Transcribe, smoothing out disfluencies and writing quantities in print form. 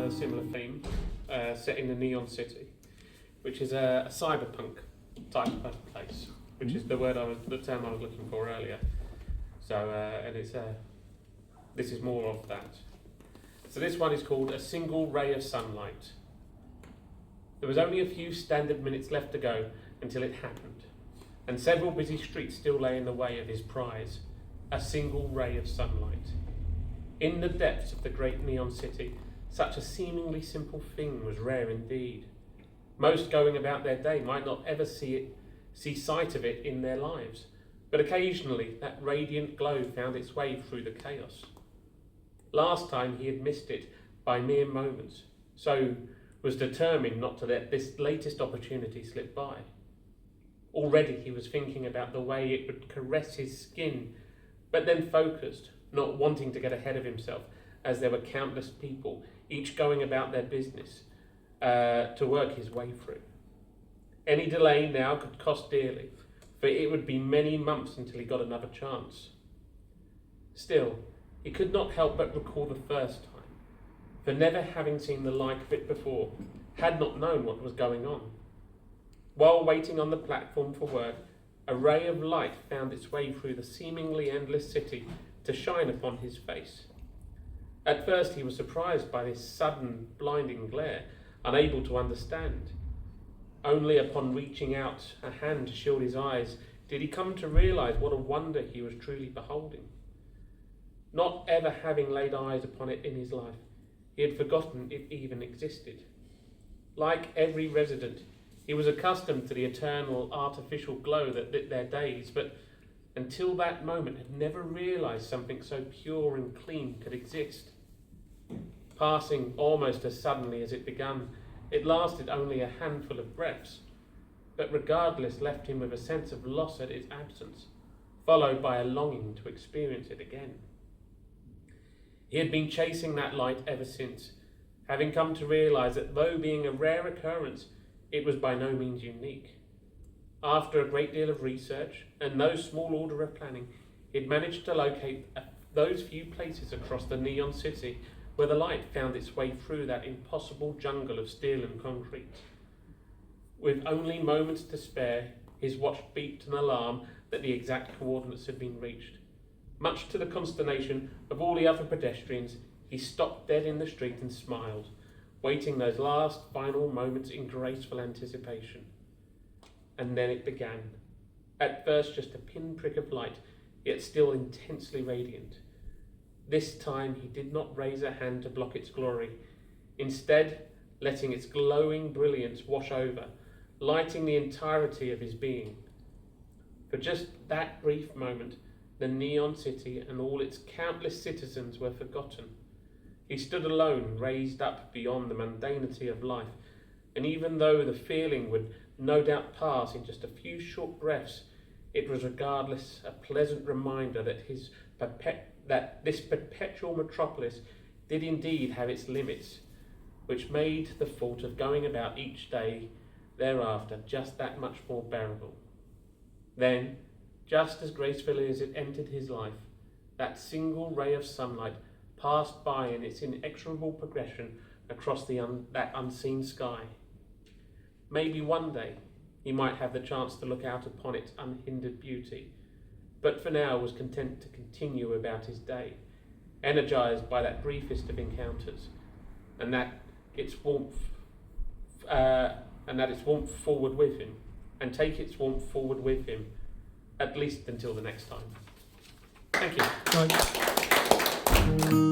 a similar theme, set in the Neon City, which is a cyberpunk type of place, which is the term I was looking for earlier. So, and this is more of that. So this one is called A Single Ray of Sunlight. There was only a few standard minutes left to go until it happened, and several busy streets still lay in the way of his prize, a single ray of sunlight. In the depths of the great neon city, such a seemingly simple thing was rare indeed. Most going about their day might not ever see sight of it in their lives, but occasionally that radiant glow found its way through the chaos. Last time he had missed it by mere moments, so was determined not to let this latest opportunity slip by. Already he was thinking about the way it would caress his skin, but then focused, not wanting to get ahead of himself, as there were countless people, each going about their business, to work his way through. Any delay now could cost dearly, for it would be many months until he got another chance. Still, he could not help but recall the first time, for never having seen the like of it before, had not known what was going on. While waiting on the platform for work, a ray of light found its way through the seemingly endless city to shine upon his face. At first he was surprised by this sudden, blinding glare, unable to understand. Only upon reaching out a hand to shield his eyes did he come to realise what a wonder he was truly beholding. Not ever having laid eyes upon it in his life, he had forgotten it even existed. Like every resident, he was accustomed to the eternal artificial glow that lit their days, but until that moment had never realised something so pure and clean could exist. Passing almost as suddenly as it began, it lasted only a handful of breaths, but regardless left him with a sense of loss at its absence, followed by a longing to experience it again. He had been chasing that light ever since, having come to realise that though being a rare occurrence, it was by no means unique. After a great deal of research and no small order of planning, he had managed to locate those few places across the neon city where the light found its way through that impossible jungle of steel and concrete. With only moments to spare, his watch beeped an alarm that the exact coordinates had been reached. Much to the consternation of all the other pedestrians, he stopped dead in the street and smiled, waiting those last final moments in graceful anticipation. And then it began. At first just a pinprick of light, yet still intensely radiant. This time he did not raise a hand to block its glory, instead letting its glowing brilliance wash over, lighting the entirety of his being. For just that brief moment, the neon city and all its countless citizens were forgotten. He stood alone, raised up beyond the mundanity of life, and even though the feeling would no doubt pass in just a few short breaths, it was regardless a pleasant reminder that this perpetual metropolis did indeed have its limits, which made the thought of going about each day thereafter just that much more bearable. Then, just as gracefully as it entered his life, that single ray of sunlight passed by in its inexorable progression across that unseen sky. Maybe one day he might have the chance to look out upon its unhindered beauty, but for now was content to continue about his day, energised by that briefest of encounters, and that its warmth forward with him, and take its warmth forward with him, at least until the next time. Thank you. Right.